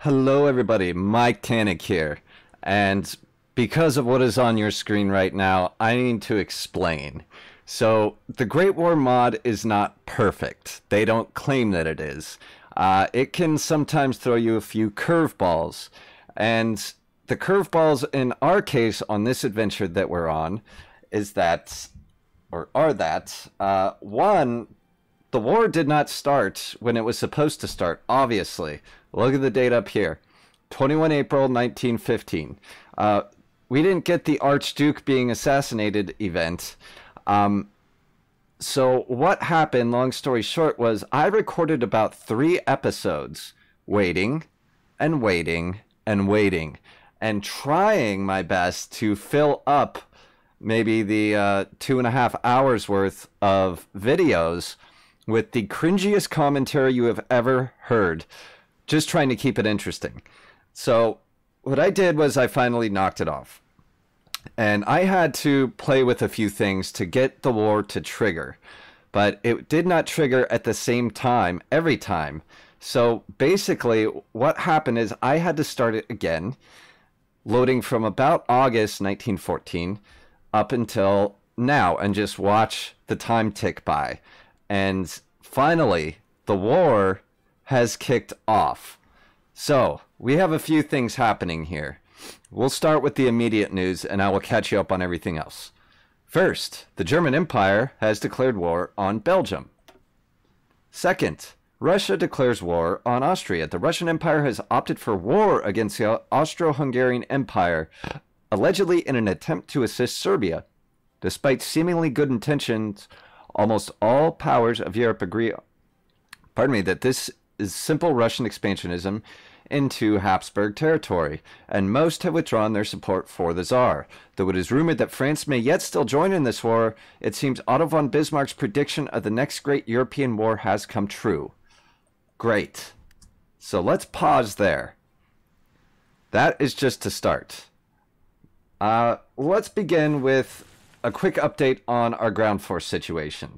Hello, everybody. Mike Tannick here. And because of what is on your screen right now, I need to explain. So, the Great War mod is not perfect. They don't claim that it is. It can sometimes throw you a few curveballs. And the curveballs in our case on this adventure that we're on is that, or are that, one, the war did not start when it was supposed to start, obviously. Look at the date up here. 21 April 1915. We didn't get the Archduke being assassinated event. So what happened, long story short, was I recorded about 3 episodes waiting and waiting and waiting and trying my best to fill up maybe the 2.5 hours worth of videos with the cringiest commentary you have ever heard, just trying to keep it interesting. So what I did was I finally knocked it off. And I had to play with a few things to get the war to trigger. But it did not trigger at the same time every time. So basically what happened is I had to start it again, loading from about August 1914 up until now, and just watch the time tick by. And finally, the war has kicked off. So, we have a few things happening here. We'll start with the immediate news, and I will catch you up on everything else. First, the German Empire has declared war on Belgium. Second, Russia declares war on Austria. The Russian Empire has opted for war against the Austro-Hungarian Empire, allegedly in an attempt to assist Serbia. Despite seemingly good intentions, almost all powers of Europe agree, that this is simple Russian expansionism into Habsburg territory, and most have withdrawn their support for the Tsar. Though it is rumored that France may yet still join in this war, it seems Otto von Bismarck's prediction of the next great European war has come true. Great. So let's pause there. That is just to start. Let's begin with a quick update on our ground force situation.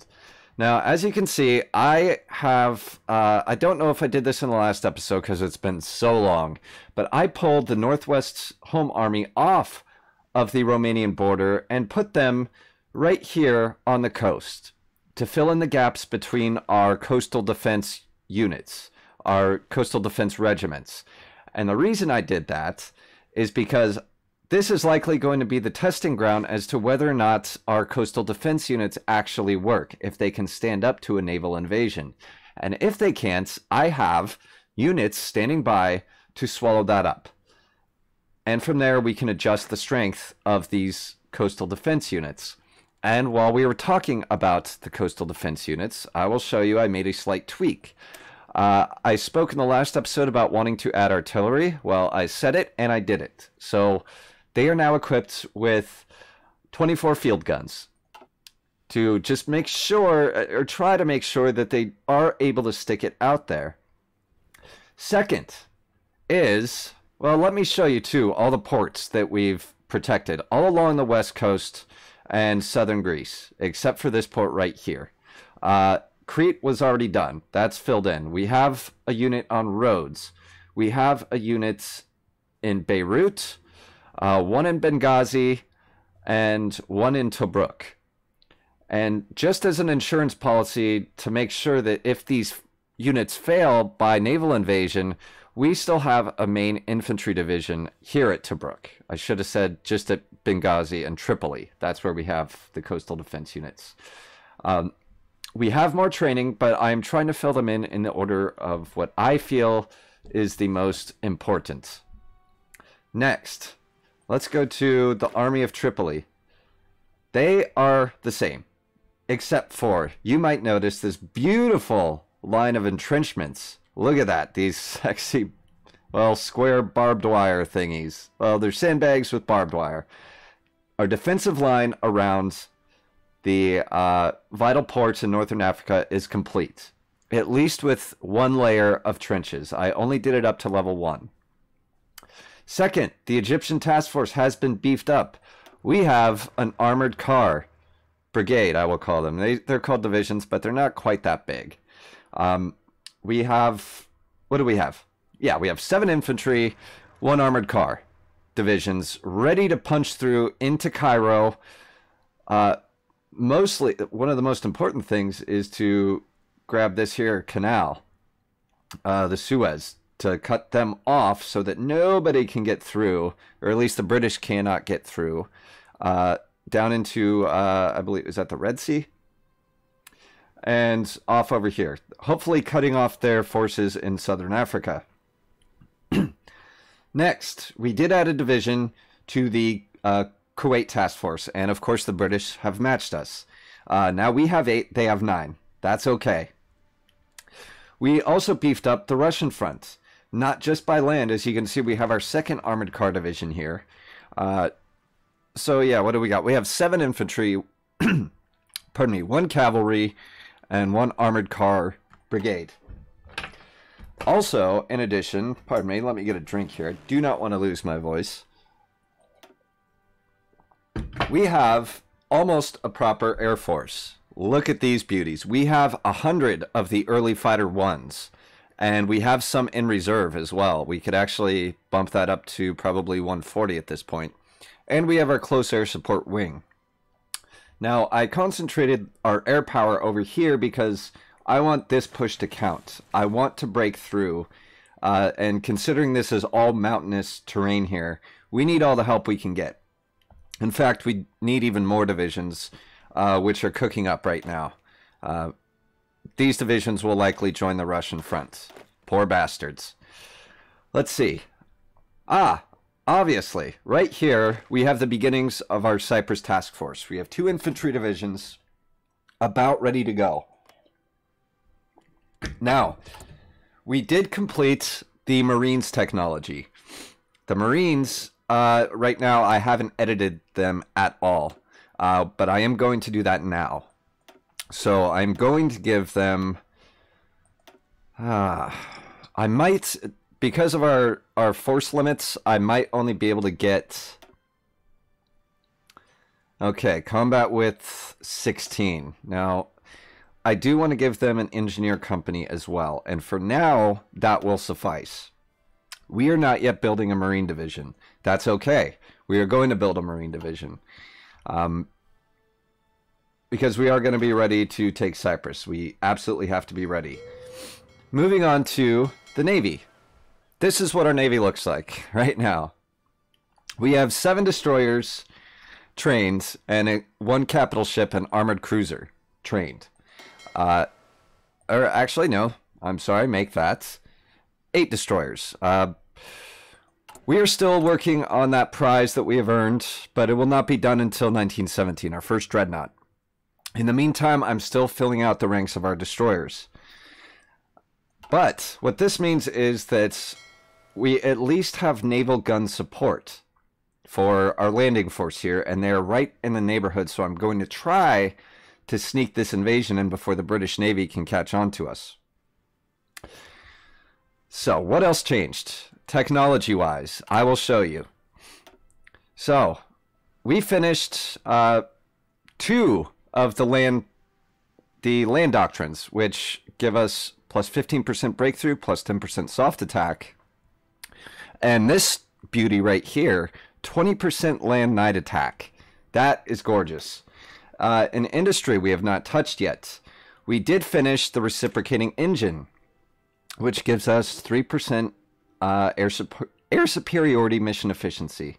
Now, as you can see, I have, I don't know if I did this in the last episode because it's been so long, but I pulled the Northwest Home Army off of the Romanian border and put them right here on the coast to fill in the gaps between our coastal defense units, our coastal defense regiments. And the reason I did that is because this is likely going to be the testing ground as to whether or not our coastal defense units actually work, if they can stand up to a naval invasion. And if they can't, I have units standing by to swallow that up. And from there, we can adjust the strength of these coastal defense units. And while we were talking about the coastal defense units, I will show you I made a slight tweak. I spoke in the last episode about wanting to add artillery. Well, I said it and I did it. So they are now equipped with 24 field guns to just make sure, or try to make sure, that they are able to stick it out there. Second is, well, let me show you too all the ports that we've protected all along the west coast and southern Greece, except for this port right here. Crete was already done. That's filled in. We have a unit on Rhodes. We have a unit in Beirut, one in Benghazi, and one in Tobruk. And just as an insurance policy to make sure that if these units fail by naval invasion, we still have a main infantry division here at Tobruk. I should have said just at Benghazi and Tripoli. That's where we have the coastal defense units. We have more training, but I'm trying to fill them in the order of what I feel is the most important. Next, let's go to the Army of Tripoli. They are the same, except for, you might notice this beautiful line of entrenchments. Look at that, these sexy, well, square barbed wire thingies. Well, they're sandbags with barbed wire. Our defensive line around the vital ports in northern Africa is complete, at least with one layer of trenches. I only did it up to level 1. Second, the Egyptian task force has been beefed up. We have an armored car brigade, I will call them. They're called divisions, but they're not quite that big. We have, what do we have? yeah, we have 7 infantry, 1 armored car divisions ready to punch through into Cairo. Mostly, one of the most important things is to grab this here canal, the Suez, to cut them off so that nobody can get through, or at least the British cannot get through, down into, I believe, is that the Red Sea? And off over here, hopefully cutting off their forces in southern Africa. Next, we did add a division to the Kuwait task force, and of course the British have matched us. Now we have 8, they have 9. That's okay. We also beefed up the Russian front, not just by land. As you can see, we have our 2nd armored car division here. So yeah, what do we got? We have 7 infantry, pardon me, 1 cavalry, and 1 armored car brigade. Also, in addition, pardon me, let me get a drink here. I do not want to lose my voice. We have almost a proper air force. Look at these beauties. We have 100 of the early fighter 1s, and we have some in reserve as well. We could actually bump that up to probably 140 at this point. And we have our close air support wing. Now, I concentrated our air power over here because I want this push to count. I want to break through. And considering this is all mountainous terrain here, we need all the help we can get. In fact, we need even more divisions, which are cooking up right now. These divisions will likely join the Russian front. Poor bastards. Let's see. Obviously, right here, we have the beginnings of our Cyprus task force. We have 2 infantry divisions about ready to go. Now, we did complete the Marines technology. The Marines, right now, I haven't edited them at all, but I am going to do that now. So I'm going to give them, I might, because of our force limits, I might only be able to get, okay, combat width 16. Now, I do want to give them an engineer company as well, and for now, that will suffice. We are not yet building a Marine division. That's okay. We are going to build a Marine division. Because we are going to be ready to take Cyprus. We absolutely have to be ready. Moving on to the Navy. This is what our Navy looks like right now. We have 7 destroyers trained and 1 capital ship and armored cruiser trained. Or actually, no, I'm sorry, make that 8 destroyers. We are still working on that prize that we have earned, but it will not be done until 1917, our first dreadnought. In the meantime, I'm still filling out the ranks of our destroyers. But what this means is that we at least have naval gun support for our landing force here, and they're right in the neighborhood, so I'm going to try to sneak this invasion in before the British Navy can catch on to us. So, what else changed? Technology-wise, I will show you. So, we finished 2 of the land doctrines, which give us plus 15% breakthrough, plus 10% soft attack. And this beauty right here, 20% land night attack. That is gorgeous. In industry, we have not touched yet. We did finish the reciprocating engine, which gives us 3% air superiority mission efficiency.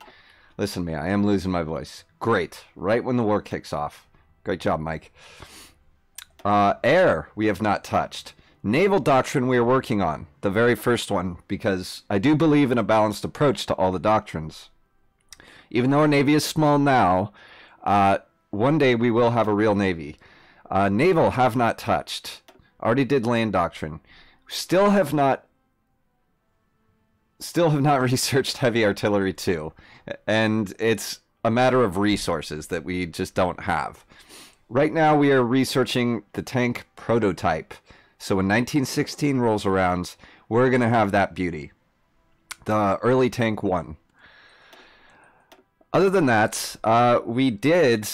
Listen to me, I am losing my voice. Great, right when the war kicks off. Great job, Mike. Air, we have not touched. Naval doctrine we are working on, the very first one, because I do believe in a balanced approach to all the doctrines. Even though our Navy is small now, one day we will have a real Navy. Naval have not touched. Already did land doctrine. Still have not researched heavy artillery too. And it's a matter of resources that we just don't have. Right now we are researching the tank prototype. So when 1916 rolls around, we're going to have that beauty. The early tank 1. Other than that, we did...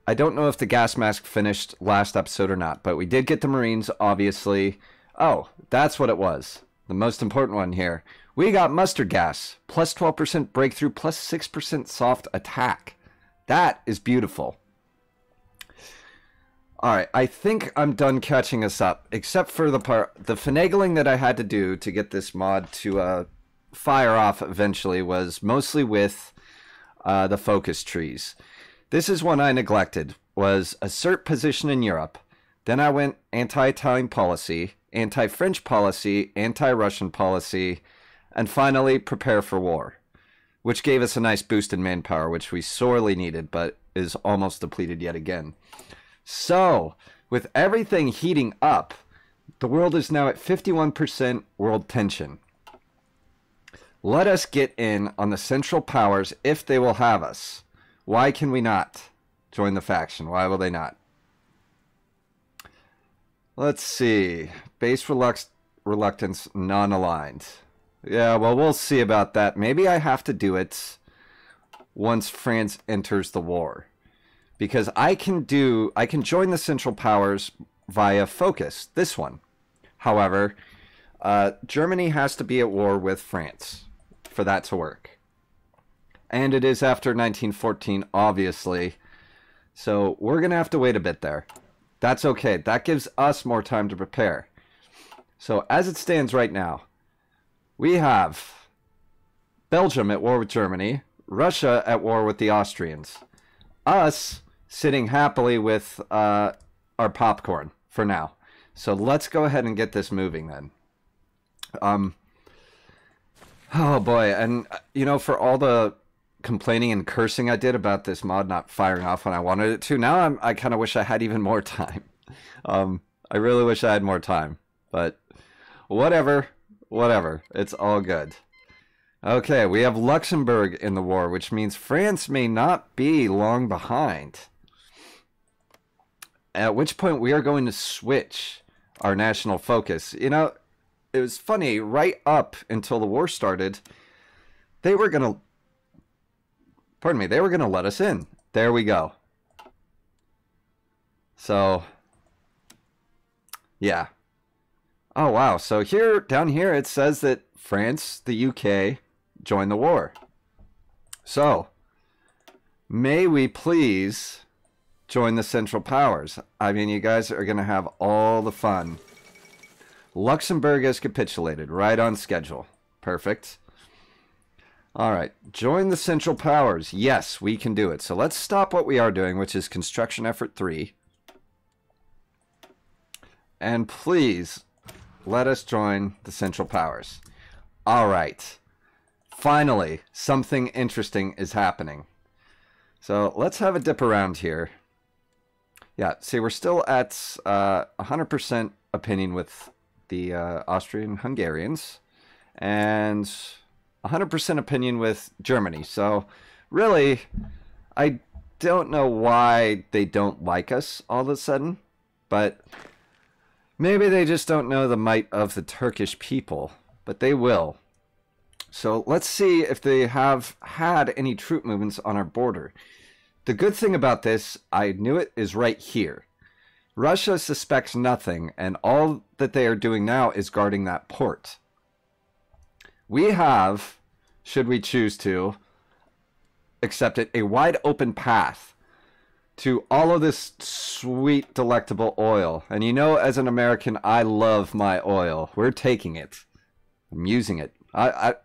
I don't know if the gas mask finished last episode or not, but we did get the Marines, obviously. Oh, that's what it was. the most important one here. We got mustard gas, plus 12% breakthrough, plus 6% soft attack. That is beautiful. All right, I think I'm done catching us up, except for the finagling that I had to do to get this mod to fire off eventually was mostly with the focus trees. This is one I neglected, was assert position in Europe. Then I went anti-Italian policy, anti-French policy, anti-Russian policy, and finally prepare for war, which gave us a nice boost in manpower, which we sorely needed, but is almost depleted yet again. So, with everything heating up, the world is now at 51% world tension. Let us get in on the Central Powers if they will have us. Why can we not join the faction? Why will they not? Let's see. Base reluctance non-aligned. Yeah, well, we'll see about that. Maybe I have to do it once France enters the war. Because I can join the Central Powers via focus, this one. However, Germany has to be at war with France for that to work. And it is after 1914, obviously. So we're going to have to wait a bit there. That's okay. That gives us more time to prepare. So as it stands right now, we have Belgium at war with Germany, Russia at war with the Austrians, us sitting happily with our popcorn for now. So let's go ahead and get this moving then. Oh boy, and you know, for all the complaining and cursing I did about this mod not firing off when I wanted it to, now I kind of wish I had even more time. I really wish I had more time, but whatever, it's all good. Okay, we have Luxembourg in the war, which means France may not be long behind. At which point we are going to switch our national focus. You know, it was funny, right up until the war started, they were going to, they were going to let us in. There we go. So, yeah. Oh, wow. So here, down here, it says that France, the UK, joined the war. So, may we please join the Central Powers? I mean, you guys are going to have all the fun. Luxembourg has capitulated, right on schedule. Perfect. All right, join the Central Powers. Yes, we can do it. So let's stop what we are doing, which is construction effort 3. And please, let us join the Central Powers. All right. Finally, something interesting is happening. So let's have a dip around here. Yeah, see, we're still at 100% opinion with the Austrian-Hungarians and 100% opinion with Germany. So really, I don't know why they don't like us all of a sudden, but maybe they just don't know the might of the Turkish people, but they will. So let's see if they have had any troop movements on our border. The good thing about this, I knew it, is right here. Russia suspects nothing, and all that they are doing now is guarding that port. We have, should we choose to, accept it, a wide open path to all of this sweet, delectable oil. And you know, as an American, I love my oil. We're taking it. I'm using it.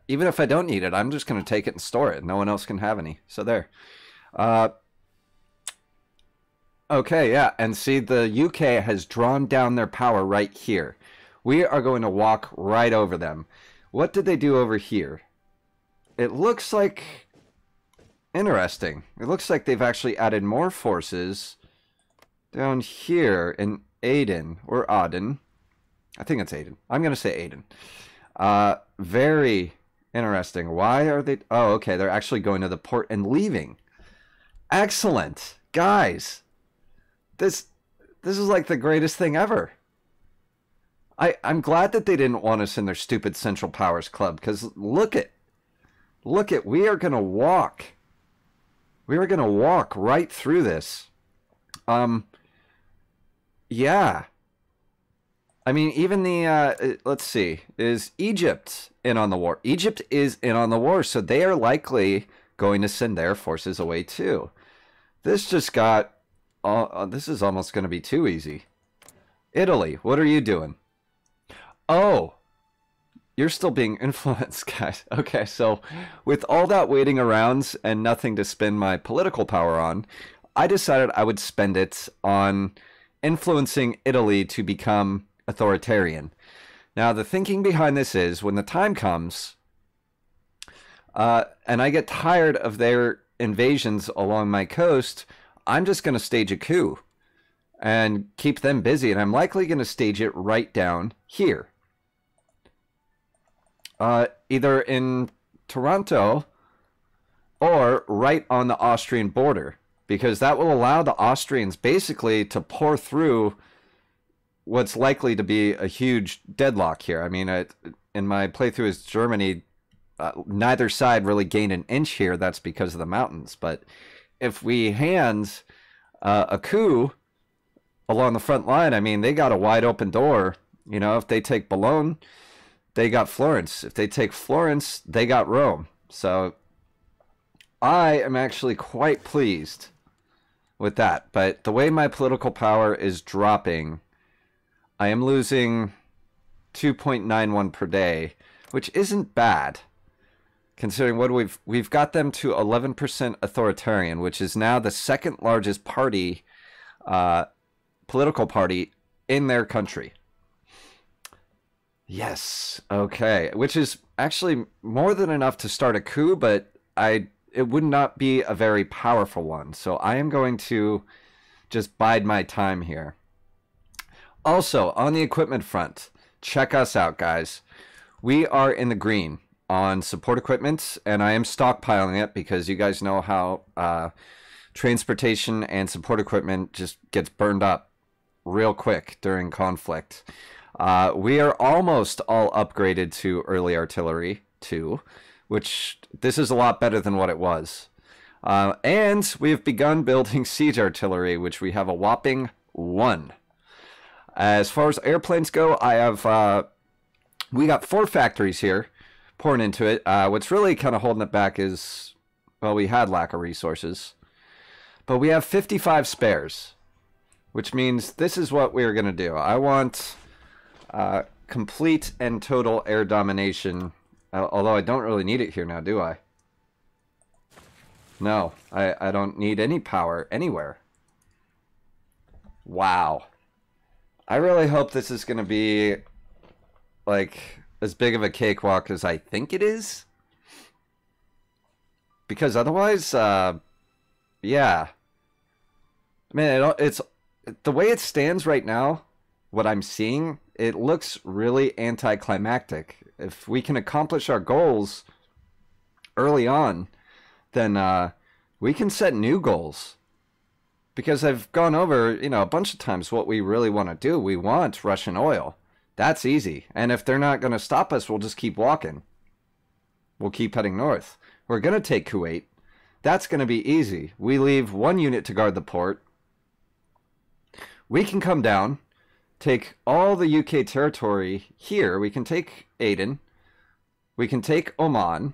Even if I don't need it, I'm just going to take it and store it. No one else can have any. So there. Okay, yeah, and see, the UK has drawn down their power right here. We are going to walk right over them. What did they do over here? It looks like... Interesting. It looks like they've actually added more forces down here in Aden, or Aden. I think it's Aden. I'm going to say Aden. Very interesting. Why are they... Oh, okay, they're actually going to the port and leaving. Excellent. Guys, this is like the greatest thing ever. I'm glad that they didn't want us in their stupid Central Powers Club, because look at, we are going to walk. We are going to walk right through this. Yeah. I mean, even the let's see, is Egypt in on the war? Egypt is in on the war, so they are likely going to send their forces away too. This just got. This is almost going to be too easy. Italy, what are you doing? Oh, you're still being influenced, guys. Okay, so with all that waiting around and nothing to spend my political power on, I decided I would spend it on influencing Italy to become authoritarian. Now, the thinking behind this is when the time comes, and I get tired of their invasions along my coast, I'm just going to stage a coup and keep them busy. And I'm likely going to stage it right down here. Either in Toronto or right on the Austrian border, because that will allow the Austrians basically to pour through what's likely to be a huge deadlock here. I mean, in my playthrough as Germany, neither side really gained an inch here. That's because of the mountains. But if we hand a coup along the front line, I mean, they got a wide open door. You know, if they take Bologna, they got Florence. If they take Florence, they got Rome. So I am actually quite pleased with that. But the way my political power is dropping, I am losing 2.91 per day, which isn't bad, considering what we've got them to 11% authoritarian, which is now the second largest party, political party in their country. Yes, okay, which is actually more than enough to start a coup, but it would not be a very powerful one. So I am going to just bide my time here. Also, on the equipment front, check us out, guys. We are in the green on support equipment, and I am stockpiling it because you guys know how transportation and support equipment just gets burned up real quick during conflict. We are almost all upgraded to early artillery too, which this is a lot better than what it was. And we have begun building siege artillery, which we have a whopping 1. As far as airplanes go, I have we got 4 factories here pouring into it. What's really kind of holding it back is, well, we had lack of resources, but we have 55 spares, which means this is what we're going to do. I want complete and total air domination, although I don't really need it here now, do I? No, I don't need any power anywhere. Wow. I really hope this is going to be, like, as big of a cakewalk as I think it is. Because otherwise, yeah. I mean, it's the way it stands right now, what I'm seeing, it looks really anticlimactic. If we can accomplish our goals early on, then we can set new goals. Because I've gone over, you know, a bunch of times what we really want to do. We want Russian oil. That's easy. And if they're not going to stop us, we'll just keep walking. We'll keep heading north. We're going to take Kuwait. That's going to be easy. We leave 1 unit to guard the port. We can come down, take all the UK territory here. We can take Aden. We can take Oman.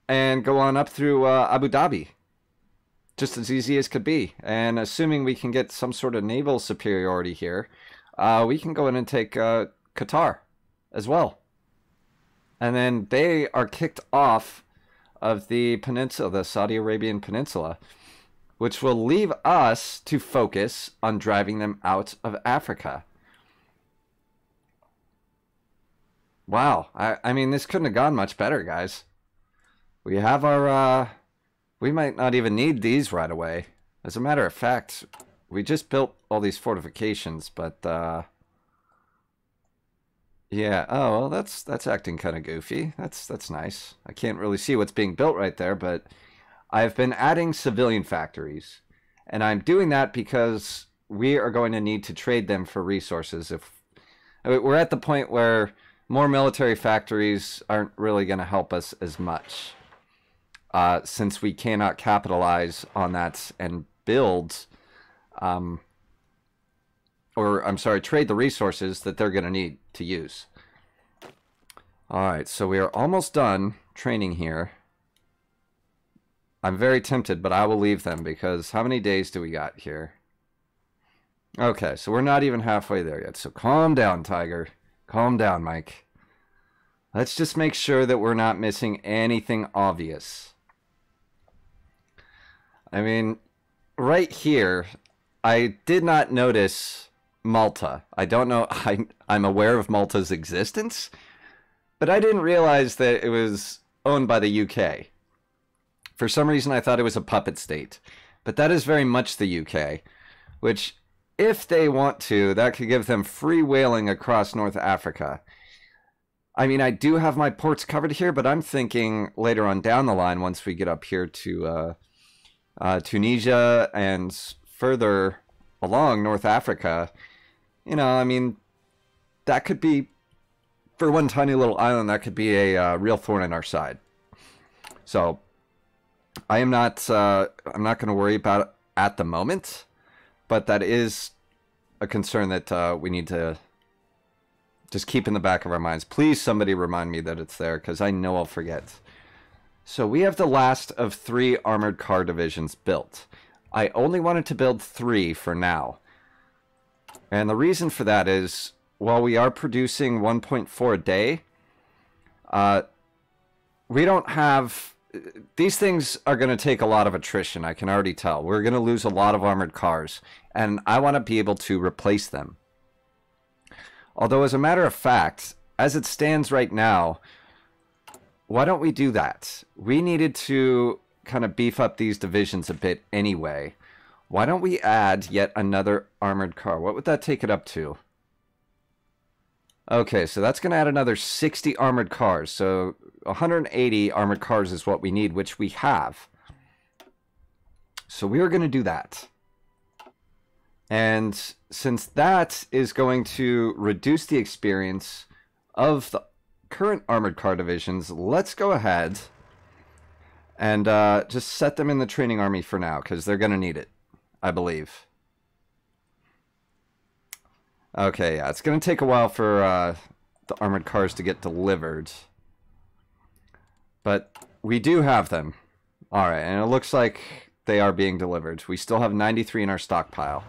And go on up through Abu Dhabi. Just as easy as could be. And assuming we can get some sort of naval superiority here, we can go in and take Qatar as well. And then they are kicked off of the peninsula, the Saudi Arabian peninsula, which will leave us to focus on driving them out of Africa. Wow. I mean, this couldn't have gone much better, guys. We have our... we might not even need these right away. As a matter of fact, we just built all these fortifications, but, yeah, oh, well, that's acting kind of goofy. That's nice. I can't really see what's being built right there, but I've been adding civilian factories. And I'm doing that because we are going to need to trade them for resources. I mean, we're at the point where more military factories aren't really going to help us as much. Since we cannot capitalize on that and build or I'm sorry, trade the resources that they're going to need to use. All right, so we are almost done training here. I'm very tempted, but I will leave them because how many days do we got here? Okay, so we're not even halfway there yet. So calm down, Tiger. Calm down, Mike. Let's just make sure that we're not missing anything obvious. I mean, right here, I did not notice Malta. I don't know. I'm aware of Malta's existence, but I didn't realize that it was owned by the UK. For some reason, I thought it was a puppet state. But that is very much the UK, which, if they want to, that could give them free whaling across North Africa. I mean, I do have my ports covered here, but I'm thinking later on down the line, once we get up here to Tunisia and further along North Africa, you know, I mean, that could be, for one tiny little island, that could be a real thorn in our side. So I'm not going to worry about it at the moment, but that is a concern that we need to just keep in the back of our minds. Please, somebody remind me that it's there, because I know I'll forget. So we have the last of 3 armored car divisions built. I only wanted to build 3 for now. And the reason for that is, while we are producing 1.4 a day, we don't have... These things are going to take a lot of attrition, I can already tell. We're going to lose a lot of armored cars, and I want to be able to replace them. Although, as a matter of fact, as it stands right now, why don't we do that? We needed to kind of beef up these divisions a bit anyway. Why don't we add yet another armored car? What would that take it up to? Okay, so that's going to add another 60 armored cars. So 180 armored cars is what we need, which we have. So we are going to do that. And since that is going to reduce the experience of the current armored car divisions, let's go ahead and just set them in the training army for now, because they're going to need it, I believe. Okay, yeah, it's going to take a while for the armored cars to get delivered. But we do have them. Alright, and it looks like they are being delivered. We still have 93 in our stockpile.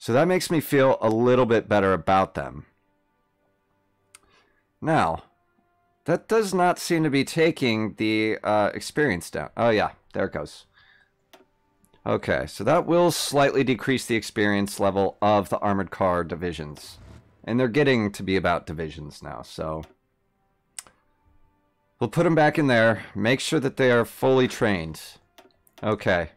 So that makes me feel a little bit better about them. Now, that does not seem to be taking the experience down. Oh yeah, there it goes. Okay, so that will slightly decrease the experience level of the armored car divisions. And they're getting to be about divisions now, so... We'll put them back in there, make sure that they are fully trained. Okay.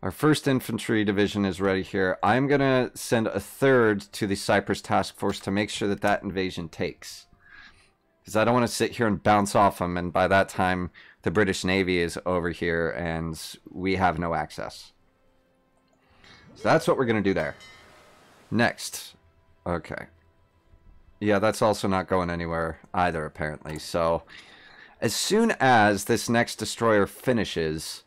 Our first infantry division is ready here. I'm going to send a third to the Cyprus task force to make sure that that invasion takes. Because I don't want to sit here and bounce off them, and by that time, the British Navy is over here, and we have no access. So that's what we're going to do there. Next. Okay. Yeah, that's also not going anywhere either, apparently. So, as soon as this next destroyer finishes...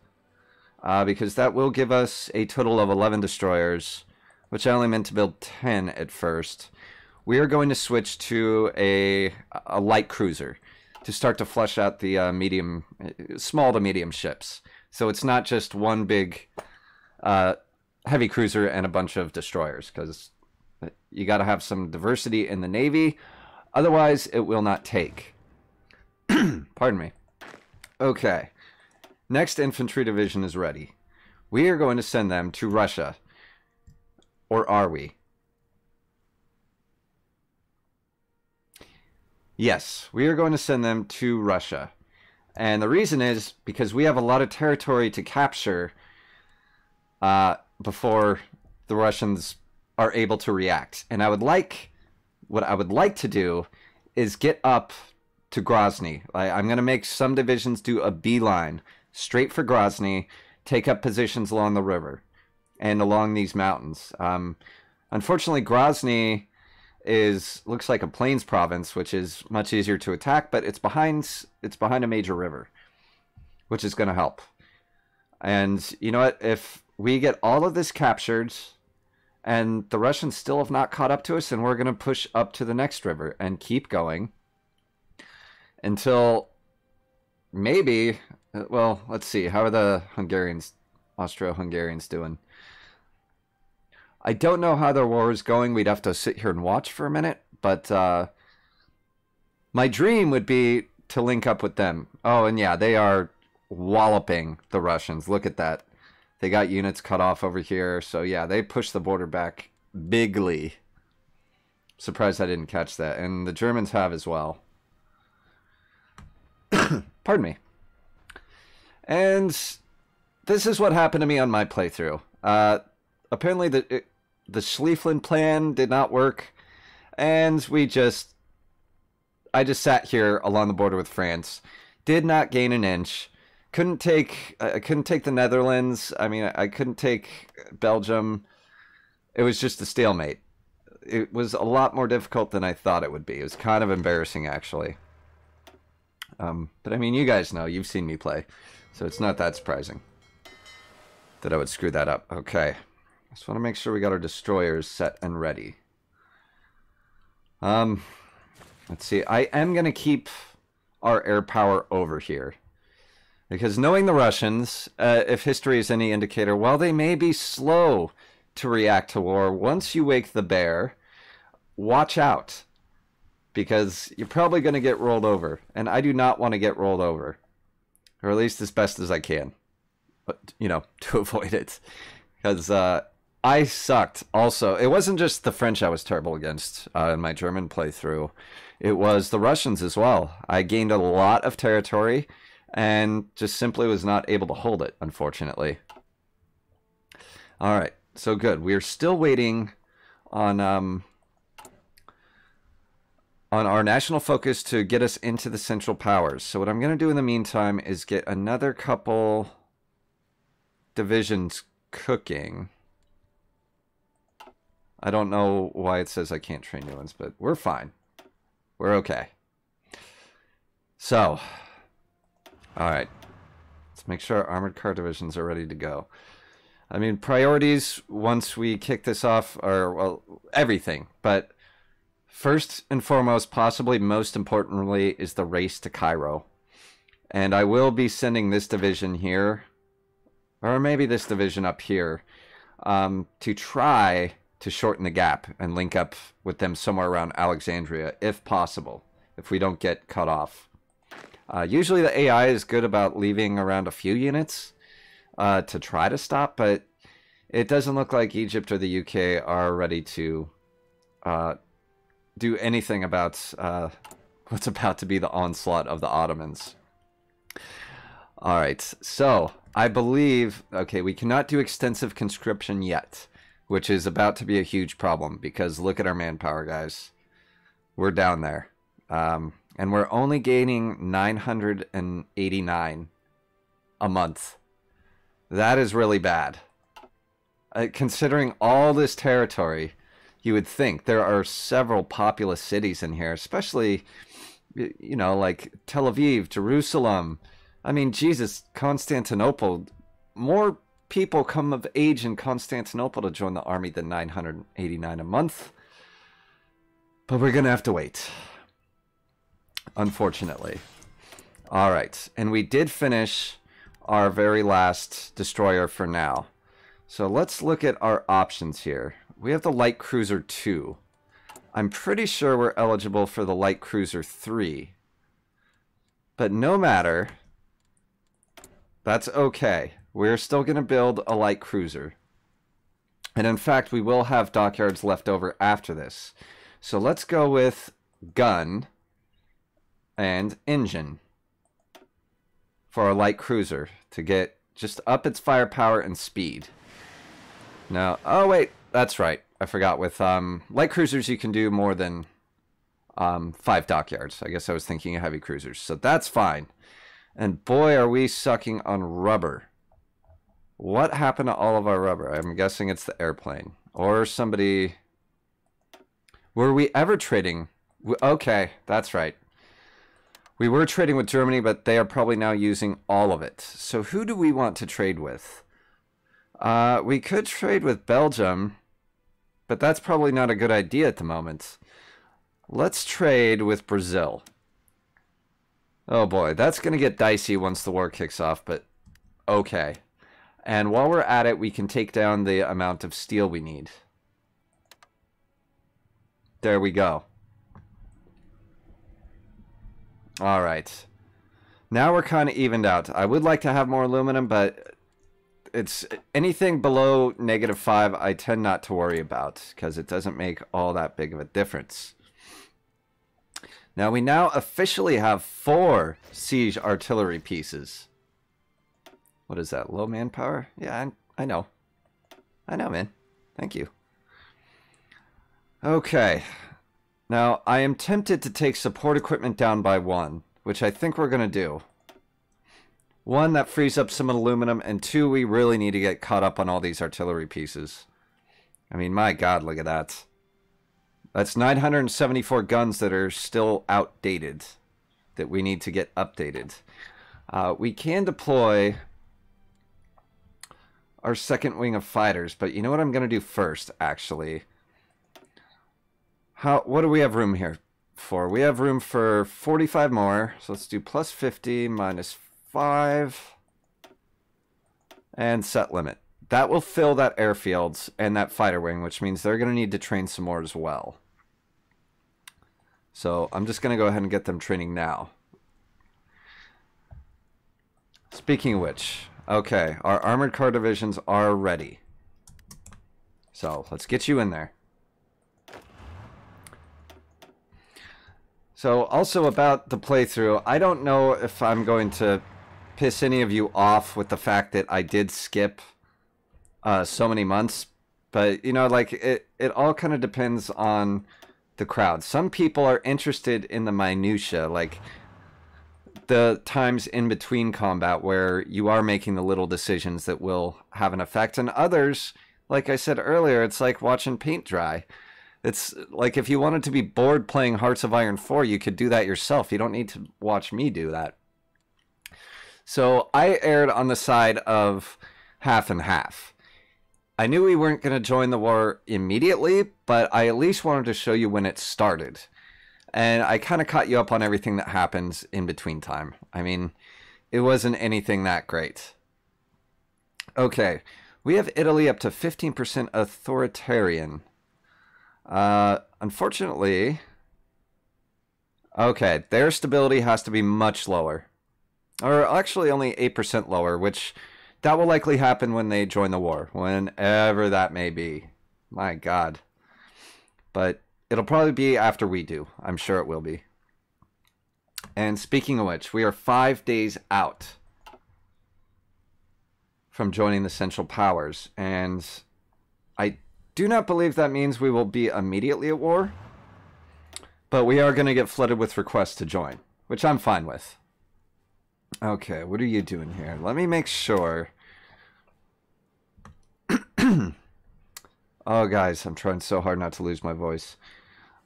because that will give us a total of 11 destroyers, which I only meant to build 10 at first. We are going to switch to a light cruiser to start to flush out the small to medium ships. So it's not just one big heavy cruiser and a bunch of destroyers, because you got to have some diversity in the Navy. Otherwise, it will not take. Pardon me. Okay. Next infantry division is ready. We are going to send them to Russia. Or are we? Yes, we are going to send them to Russia. And the reason is because we have a lot of territory to capture before the Russians are able to react. And what I would like to do is get up to Grozny. I'm going to make some divisions do a beeline straight for Grozny, take up positions along the river and along these mountains. Unfortunately, Grozny looks like a plains province, which is much easier to attack, but it's behind a major river, which is going to help. And you know what? If we get all of this captured, And the Russians still have not caught up to us, and we're going to push up to the next river and keep going until maybe, well, let's see. How are the Hungarians, Austro-Hungarians doing? I don't know how their war is going. We'd have to sit here and watch for a minute, but my dream would be to link up with them. Oh, and yeah, they are walloping the Russians. Look at that. They got units cut off over here. So yeah, they pushed the border back bigly. Surprised I didn't catch that. And the Germans have as well. Pardon me. And this is what happened to me on my playthrough. Apparently the Schlieffen plan did not work. And I just sat here along the border with France. Did not gain an inch. I couldn't take the Netherlands. I mean, I couldn't take Belgium. It was just a stalemate. It was a lot more difficult than I thought it would be. It was kind of embarrassing, actually. But I mean, you guys know. You've seen me play. So it's not that surprising that I would screw that up. Okay. Just want to make sure we got our destroyers set and ready. Let's see. I am going to keep our air power over here. Because knowing the Russians, if history is any indicator, while they may be slow to react to war, once you wake the bear, watch out. Because you're probably going to get rolled over. And I do not want to get rolled over. Or at least as best as I can. But, you know, to avoid it. Because I sucked also. It wasn't just the French I was terrible against in my German playthrough. It was the Russians as well. I gained a lot of territory and just simply was not able to hold it, unfortunately. All right, so good. We're still waiting on our national focus to get us into the Central Powers. So what I'm going to do in the meantime is get another couple divisions cooking. I don't know why it says I can't train new ones, but we're fine. We're okay. So, all right. Let's make sure our armored car divisions are ready to go. I mean, priorities once we kick this off are, well, everything. But first and foremost, possibly most importantly, is the race to Cairo. And I will be sending this division here, or maybe this division up here, to try to shorten the gap and link up with them somewhere around Alexandria, if possible, if we don't get cut off. Usually the AI is good about leaving around a few units to try to stop, but it doesn't look like Egypt or the UK are ready to do anything about what's about to be the onslaught of the Ottomans. All right, so I believe, okay, we cannot do extensive conscription yet, which is about to be a huge problem because look at our manpower, guys. We're down there. And we're only gaining 989 a month. That is really bad. Considering all this territory, you would think there are several populous cities in here, especially, you know, like Tel Aviv, Jerusalem. I mean, Jesus, Constantinople. More people come of age in Constantinople to join the army than 989 a month. But we're going to have to wait. Unfortunately. All right. And we did finish our very last destroyer for now. So let's look at our options here. We have the Light Cruiser 2. I'm pretty sure we're eligible for the Light Cruiser 3. But no matter. That's okay. We're still going to build a light cruiser. And in fact, we will have dockyards left over after this. So let's go with gun and engine for our light cruiser to get just up its firepower and speed. Now, oh wait, that's right. I forgot with light cruisers you can do more than 5 dockyards. I guess I was thinking of heavy cruisers. So that's fine. And boy, are we sucking on rubber. What happened to all of our rubber? I'm guessing it's the airplane. Or somebody... Were we ever trading? Okay, that's right. We were trading with Germany, but they are probably now using all of it. So who do we want to trade with? We could trade with Belgium. but that's probably not a good idea at the moment. Let's trade with Brazil. Oh boy, that's going to get dicey once the war kicks off, but okay. And while we're at it, we can take down the amount of steel we need. There we go. All right. Now we're kind of evened out. I would like to have more aluminum, but it's anything below -5 I tend not to worry about because it doesn't make all that big of a difference. Now we now officially have 4 siege artillery pieces. What is that? Low manpower? Yeah, I know. I know, man. Thank you. Okay. Now, I am tempted to take support equipment down by 1, which I think we're going to do. 1, that frees up some aluminum, and 2, we really need to get caught up on all these artillery pieces. I mean, my God, look at that. That's 974 guns that are still outdated, that we need to get updated. We can deploy our second wing of fighters, but you know what I'm going to do first, actually? What do we have room here for? We have room for 45 more, so let's do plus 50 minus 5 and set limit. That will fill that airfield and that fighter wing, which means they're going to need to train some more as well. So I'm just going to go ahead and get them training now. Speaking of which, okay, our armored car divisions are ready. So let's get you in there. So also about the playthrough, I don't know if I'm going to piss any of you off with the fact that I did skip so many months, but you know, like it all kind of depends on the crowd. Some people are interested in the minutia, like the times in between combat where you are making the little decisions that will have an effect, and others, like I said earlier, it's like watching paint dry. It's like if you wanted to be bored playing Hearts of Iron 4, you could do that yourself. You don't need to watch me do that. So I erred on the side of half and half. I knew we weren't going to join the war immediately, but I at least wanted to show you when it started. And I kind of caught you up on everything that happens in between time. I mean, it wasn't anything that great. Okay, we have Italy up to 15% authoritarian. Unfortunately, okay, their stability has to be much lower. Or actually only 8% lower, which that will likely happen when they join the war, whenever that may be. My God. But it'll probably be after we do. I'm sure it will be. And speaking of which, we are 5 days out from joining the Central Powers, and I do not believe that means we will be immediately at war, but we are going to get flooded with requests to join, which I'm fine with. Okay, what are you doing here? Let me make sure. Oh, guys, I'm trying so hard not to lose my voice.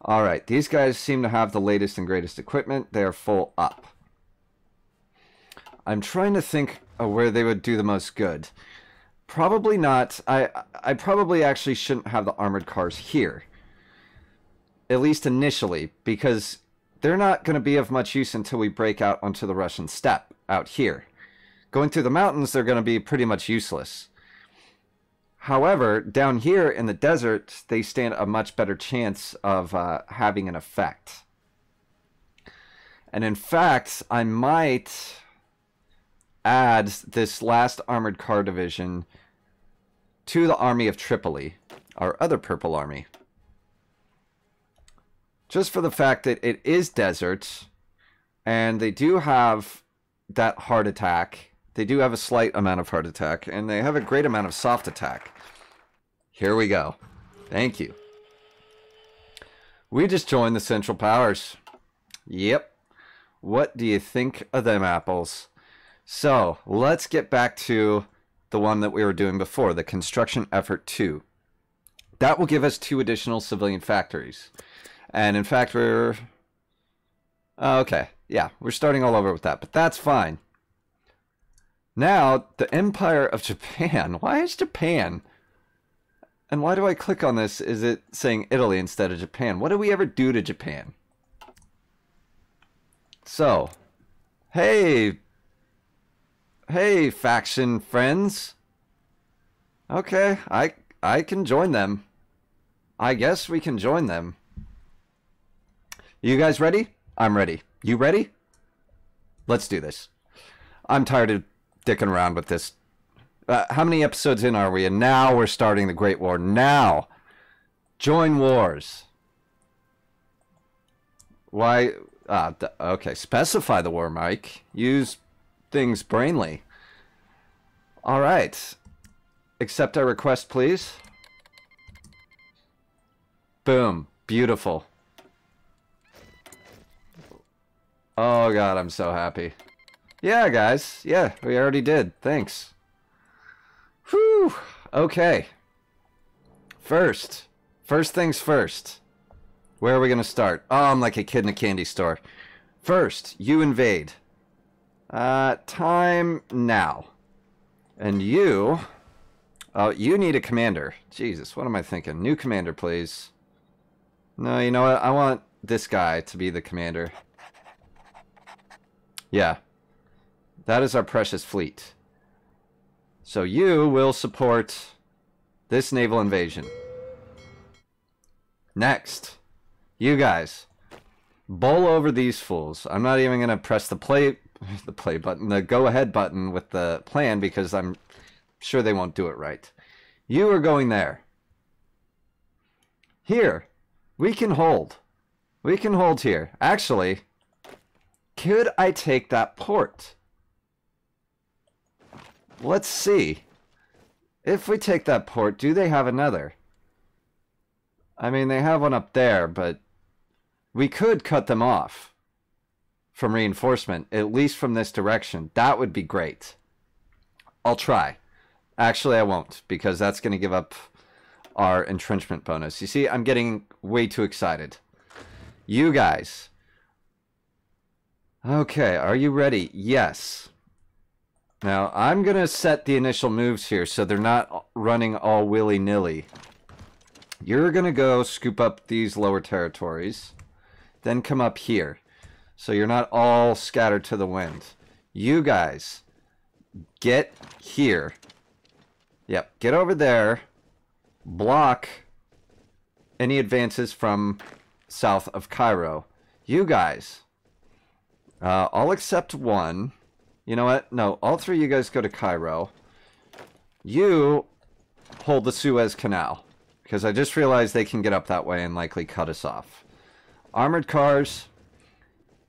All right, these guys seem to have the latest and greatest equipment. They are full up. I'm trying to think of where they would do the most good. Probably not. I probably actually shouldn't have the armored cars here. At least initially, because they're not going to be of much use until we break out onto the Russian steppe out here. Going through the mountains, they're going to be pretty much useless. However, down here in the desert, they stand a much better chance of having an effect. And in fact, I might add this last armored car division to the army of Tripoli, our other purple army. Just for the fact that it is desert, and they do have that hard attack. They do have a slight amount of hard attack, and they have a great amount of soft attack. Here we go. Thank you. We just joined the Central Powers. Yep. What do you think of them apples? So, let's get back to the one that we were doing before, the Construction Effort 2. That will give us 2 additional civilian factories. And in fact, we're... okay, yeah, we're starting all over with that, but that's fine. Now, the Empire of Japan. Why is Japan? And why do I click on this? Is it saying Italy instead of Japan? What did we ever do to Japan? So, hey, faction friends. Okay, I can join them. I guess we can join them. You guys ready? I'm ready. You ready? Let's do this. I'm tired of dicking around with this. How many episodes in are we? And now we're starting the Great War. Now, join wars. Why? Okay, specify the war, Mike. Use things brainly. All right. Accept our request, please. Boom. Beautiful. Oh, God, I'm so happy. Yeah, guys. Yeah, we already did. Thanks. Whew. Okay. First things first. Where are we going to start? Oh, I'm like a kid in a candy store. First, you invade. Time now. And you... Oh, you need a commander. Jesus, what am I thinking? New commander, please. No, you know what? I want this guy to be the commander. Yeah. That is our precious fleet. So you will support this naval invasion. Next. You guys. Bowl over these fools. I'm not even going to press the play button, the go ahead button with the plan because I'm sure they won't do it right. You are going there. Here. We can hold. We can hold here. Actually, could I take that port? Let's see. If we take that port, do they have another? I mean, they have one up there, but we could cut them off from reinforcement, at least from this direction. That would be great. I'll try. Actually, I won't, because that's going to give up our entrenchment bonus. You see, I'm getting way too excited. You guys. Okay, are you ready? Yes. Now, I'm going to set the initial moves here so they're not running all willy-nilly. You're going to go scoop up these lower territories, then come up here. So you're not all scattered to the wind. You guys, get here. Yep, get over there. Block any advances from south of Cairo. You guys, I'll accept one. You know what? No, all three of you guys go to Cairo. You hold the Suez Canal, because I just realized they can get up that way and likely cut us off. Armored cars,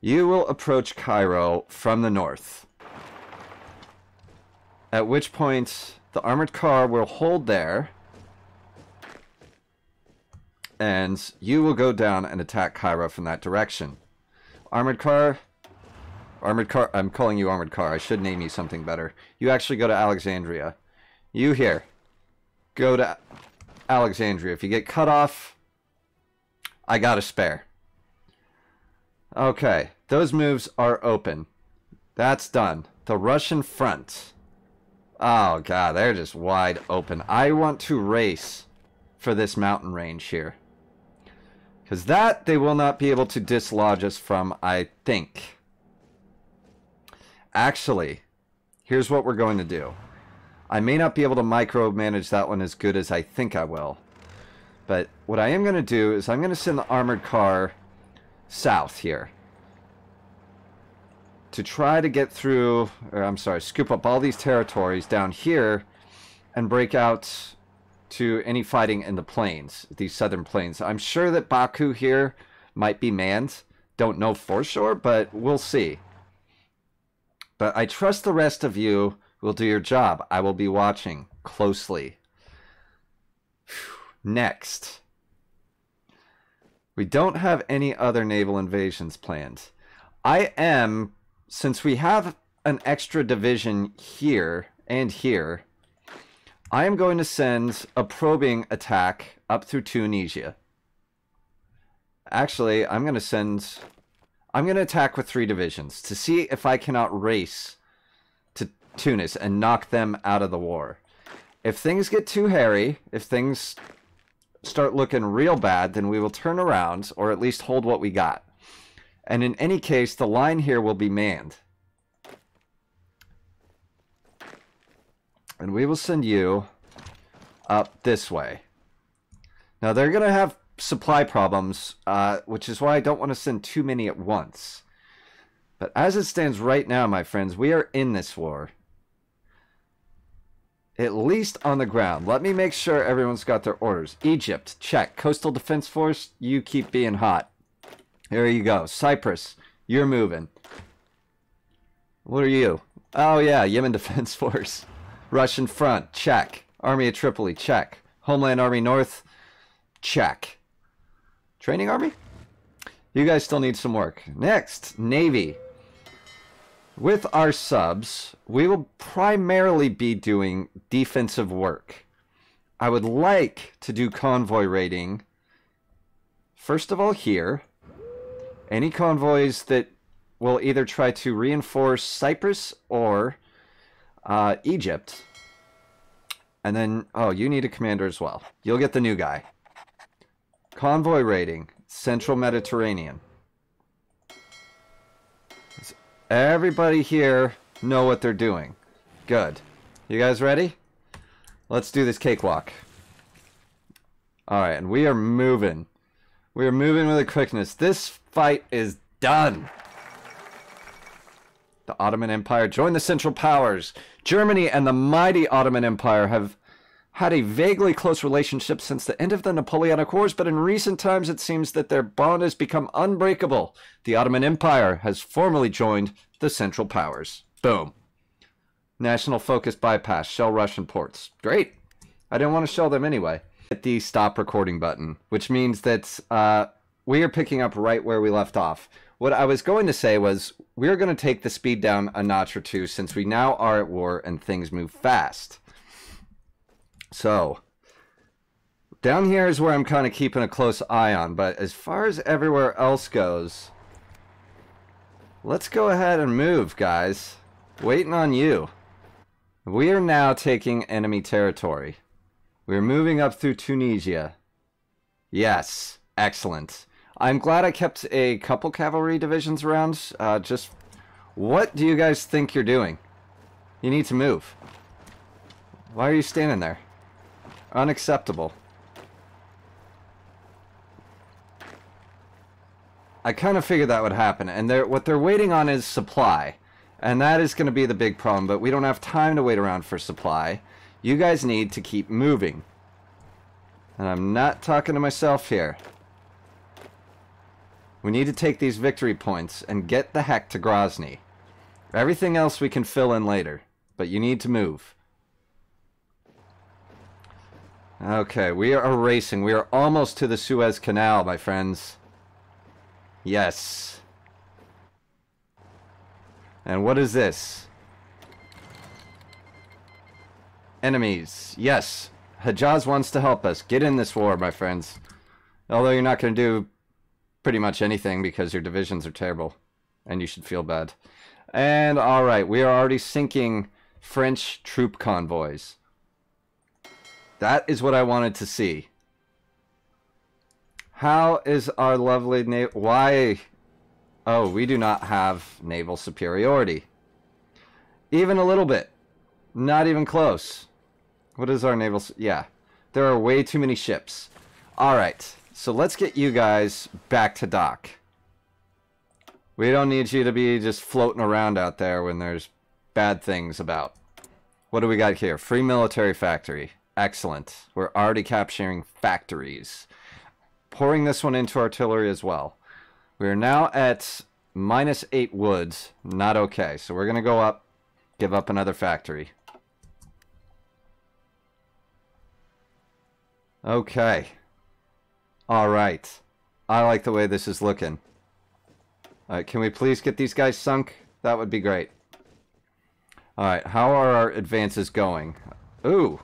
you will approach Cairo from the north. At which point, the armored car will hold there, and you will go down and attack Cairo from that direction. Armored car, I'm calling you armored car. I should name you something better. You actually go to Alexandria. You here, go to Alexandria. If you get cut off, I got a spare. Okay, those moves are open. That's done. The Russian front. Oh god, they're just wide open. I want to race for this mountain range here. Because that they will not be able to dislodge us from, I think. Actually, here's what we're going to do. I may not be able to micromanage that one as good as I think I will. But what I am going to do is I'm going to send the armored car south here. To try to get through, or I'm sorry, scoop up all these territories down here and break out to any fighting in the plains, these southern plains. I'm sure that Baku here might be manned. Don't know for sure, but we'll see. But I trust the rest of you will do your job. I will be watching closely. Next. We don't have any other naval invasions planned. I am, since we have an extra division here and here, I am going to send a probing attack up through Tunisia. Actually, I'm going to attack with 3 divisions to see if I cannot race to Tunis and knock them out of the war. If things get too hairy, if things start looking real bad, then we will turn around, or at least hold what we got. And in any case, the line here will be manned. And we will send you up this way. Now, they're going to have supply problems, which is why I don't want to send too many at once. But as it stands right now, my friends, we are in this war. At least on the ground. Let me make sure everyone's got their orders. Egypt, check. Coastal Defense Force, you keep being hot. Here you go. Cyprus, you're moving. What are you? Oh yeah, Yemen Defense Force. Russian Front, check. Army of Tripoli, check. Homeland Army North, check. Training Army? You guys still need some work. Next, Navy. With our subs, we will primarily be doing defensive work. I would like to do convoy raiding. First of all here. Any convoys that will either try to reinforce Cyprus or Egypt. And then, oh, you need a commander as well. You'll get the new guy. Convoy raiding, Central Mediterranean. Does everybody here know what they're doing? Good. You guys ready? Let's do this cakewalk. Alright, and we are moving. We are moving with a quickness. This fight is done. The Ottoman Empire joined the Central Powers. Germany and the mighty Ottoman Empire have had a vaguely close relationship since the end of the Napoleonic Wars, but in recent times it seems that their bond has become unbreakable. The Ottoman Empire has formally joined the Central Powers. Boom. National focus bypass. Shell Russian ports. Great. I didn't want to shell them anyway. Hit the stop recording button, which means that we are picking up right where we left off. What I was going to say was we're going to take the speed down a notch or two since we now are at war and things move fast. So, down here is where I'm kind of keeping a close eye on, but as far as everywhere else goes, let's go ahead and move, guys. Waiting on you. We are now taking enemy territory. We're moving up through Tunisia. Yes, excellent. I'm glad I kept a couple cavalry divisions around. Just, what do you guys think you're doing? You need to move. Why are you standing there? Unacceptable. I kind of figured that would happen, and what they're waiting on is supply. And that is going to be the big problem, but we don't have time to wait around for supply. You guys need to keep moving. And I'm not talking to myself here. We need to take these victory points and get the heck to Grozny. Everything else we can fill in later, but you need to move. Okay, we are racing. We are almost to the Suez Canal, my friends. Yes. And what is this? Enemies. Yes. Hejaz wants to help us. Get in this war, my friends. Although you're not going to do pretty much anything because your divisions are terrible. And you should feel bad. And alright, we are already sinking French troop convoys. That is what I wanted to see. How is our lovely naval... Why? Oh, we do not have naval superiority. Even a little bit. Not even close. What is our naval... Yeah. There are way too many ships. Alright. So let's get you guys back to dock. We don't need you to be just floating around out there when there's bad things about. What do we got here? Free military factory. Excellent. We're already capturing factories. Pouring this one into artillery as well. We're now at -8 woods. Not okay. So we're going to go up. Give up another factory. Okay. Alright. I like the way this is looking. Alright, can we please get these guys sunk? That would be great. Alright, how are our advances going? Ooh.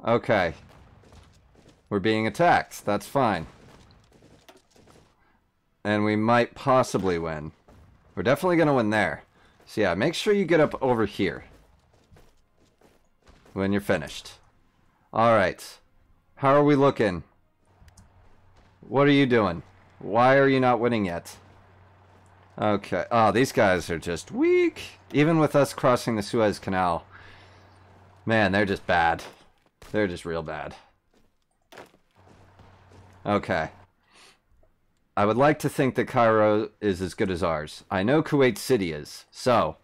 Okay. We're being attacked. That's fine. And we might possibly win. We're definitely going to win there. So yeah, make sure you get up over here. when you're finished. Alright. How are we looking? What are you doing? Why are you not winning yet? Okay. Oh, these guys are just weak. Even with us crossing the Suez Canal. Man, they're just bad. They're just real bad. Okay. I would like to think that Cairo is as good as ours. I know Kuwait City is. So,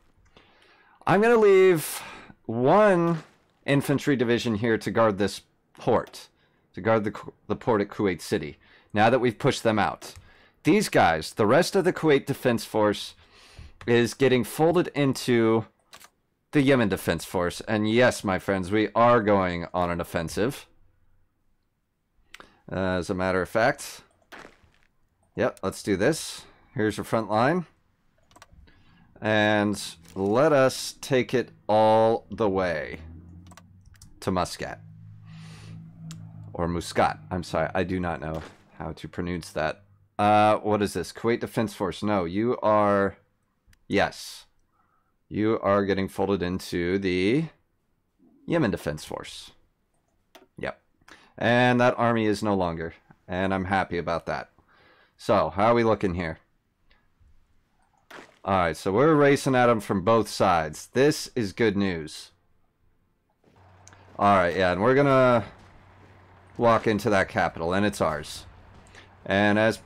I'm going to leave one infantry division here to guard this port. To guard the port at Kuwait City. Now that we've pushed them out. These guys, the rest of the Kuwait Defense Force, is getting folded into the Yemen Defense Force. And yes, my friends, we are going on an offensive. As a matter of fact. Yep, let's do this. Here's your front line. And let us take it all the way to Muscat. Or Muscat. I'm sorry, I do not know how to pronounce that. What is this? Kuwait Defense Force. No, you are... Yes. You are getting folded into the Yemen Defense Force. Yep. And that army is no longer. And I'm happy about that. So, how are we looking here? Alright, so we're racing at them from both sides. This is good news. Alright, yeah, and we're gonna walk into that capital, and it's ours. And as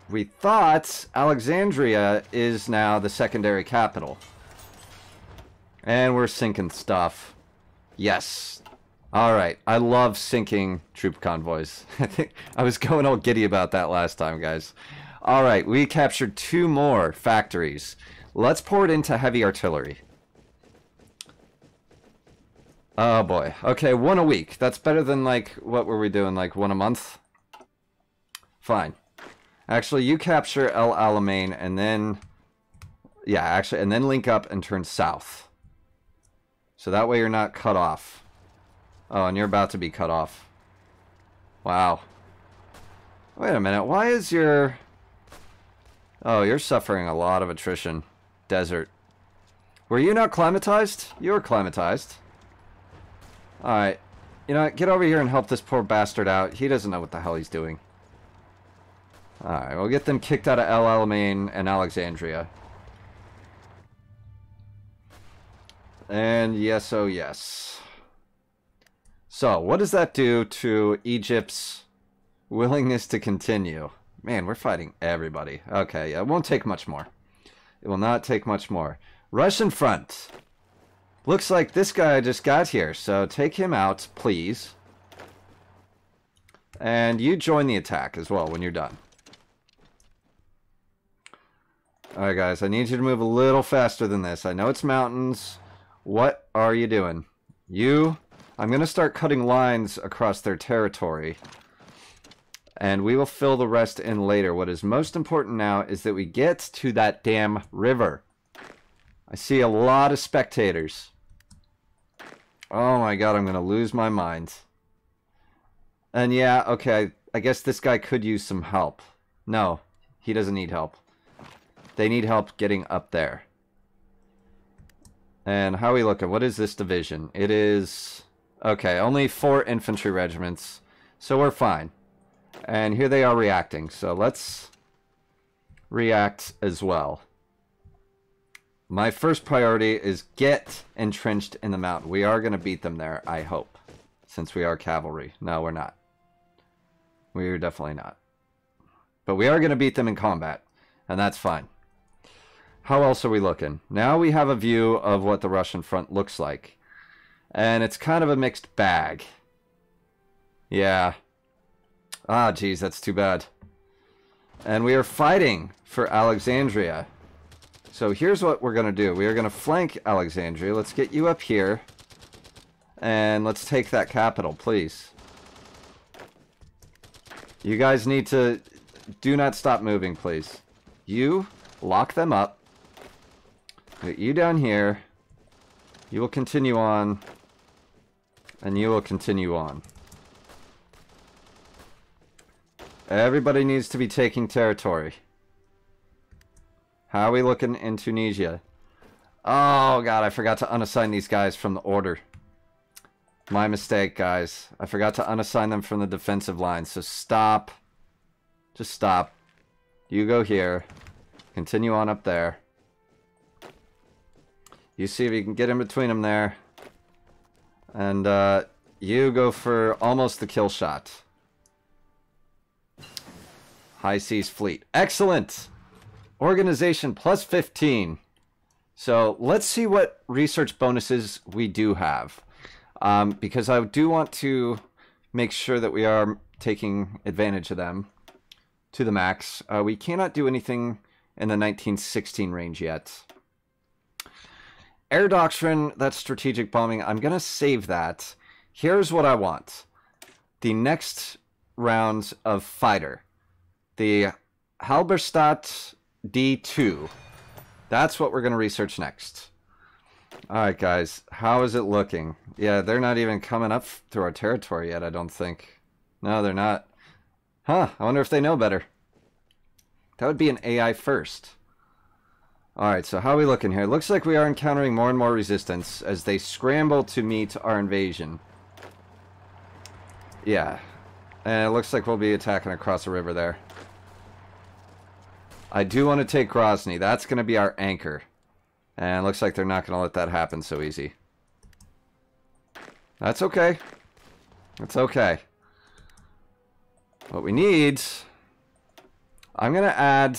we thought, Alexandria is now the secondary capital. And we're sinking stuff. Yes. Alright, I love sinking troop convoys. I think I was going all giddy about that last time, guys. Alright, we captured 2 more factories. Let's pour it into heavy artillery. Oh boy. Okay, 1 a week. That's better than, like, what were we doing? Like 1 a month? Fine. Actually, you capture El Alamein and then... Yeah, actually, and then link up and turn south. So that way you're not cut off. Oh, and you're about to be cut off. Wow. Wait a minute, why is your... Oh, you're suffering a lot of attrition. Desert. Were you not climatized? You were climatized. Alright. You know what, get over here and help this poor bastard out. He doesn't know what the hell he's doing. Alright, we'll get them kicked out of El Alamein and Alexandria. And yes, oh yes. So, what does that do to Egypt's willingness to continue? Man, we're fighting everybody. Okay, yeah, it won't take much more. It will not take much more. Russian front. Looks like this guy just got here, so take him out, please. And you join the attack as well when you're done. Alright guys, I need you to move a little faster than this. I know it's mountains. What are you doing? I'm going to start cutting lines across their territory. And we will fill the rest in later. What is most important now is that we get to that damn river. I see a lot of spectators. Oh my god, I'm going to lose my mind. And yeah, okay, I guess this guy could use some help. No, he doesn't need help. They need help getting up there. And how are we looking? What is this division? It is... Okay, only 4 infantry regiments. So we're fine. And here they are reacting. So let's react as well. My first priority is get entrenched in the mountain. We are going to beat them there, I hope. Since we are cavalry. No, we're not. We're definitely not. But we are going to beat them in combat. And that's fine. How else are we looking? Now we have a view of what the Russian front looks like. And it's kind of a mixed bag. Yeah. Ah, geez, that's too bad. And we are fighting for Alexandria. So here's what we're going to do. We are going to flank Alexandria. Let's get you up here. And let's take that capital, please. You guys need to... Do not stop moving, please. You lock them up. Get you down here. You will continue on. And you will continue on. Everybody needs to be taking territory. How are we looking in Tunisia? Oh, God, I forgot to unassign these guys from the order. My mistake, guys. I forgot to unassign them from the defensive line, so stop. Just stop. You go here. Continue on up there. You see if you can get in between them there. And, you go for almost the kill shot. High Seas Fleet. Excellent! Organization plus 15. So, let's see what research bonuses we do have. Because I do want to make sure that we are taking advantage of them to the max. We cannot do anything in the 1916 range yet. Air Doctrine, that's strategic bombing. I'm going to save that. Here's what I want. The next round of fighter. The Halberstadt D2. That's what we're going to research next. Alright, guys. How is it looking? Yeah, they're not even coming up through our territory yet, I don't think. No, they're not. Huh, I wonder if they know better. That would be an AI first. Alright, so how are we looking here? Looks like we are encountering more and more resistance as they scramble to meet our invasion. Yeah. And it looks like we'll be attacking across the river there. I do want to take Grozny. That's going to be our anchor. And it looks like they're not going to let that happen so easy. That's okay. That's okay. What we need... I'm going to add...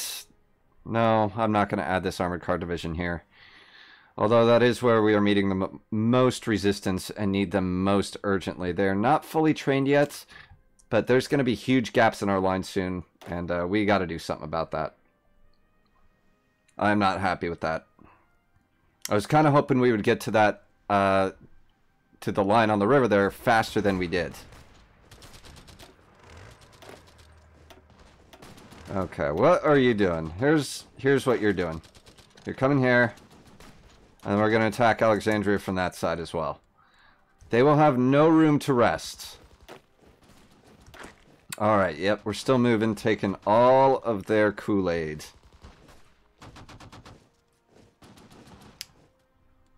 No, I'm not going to add this armored car division here. Although that is where we are meeting the most resistance and need them most urgently. They're not fully trained yet, but there's going to be huge gaps in our line soon, and we got to do something about that. I'm not happy with that. I was kind of hoping we would get to that, to the line on the river there faster than we did. Okay, what are you doing? Here's what you're doing. You're coming here, and we're going to attack Alexandria from that side as well. They will have no room to rest. Alright, yep, we're still moving, taking all of their Kool-Aid.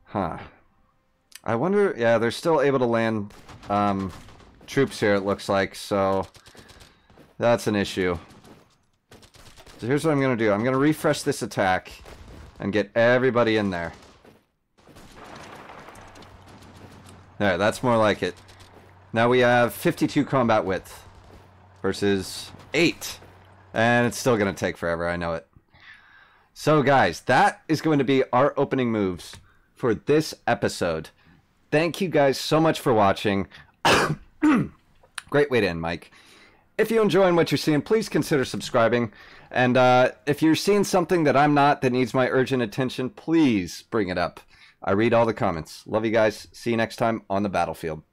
Huh. I wonder, yeah, they're still able to land troops here, it looks like, so that's an issue. So here's what I'm going to do. I'm going to refresh this attack and get everybody in there. There, that's more like it. Now we have 52 combat width versus 8. And it's still going to take forever, I know it. So guys, that is going to be our opening moves for this episode. Thank you guys so much for watching. Great way to end, Mike. If you're enjoying what you're seeing, please consider subscribing. And if you're seeing something that I'm not that needs my urgent attention, please bring it up. I read all the comments. Love you guys. See you next time on the battlefield.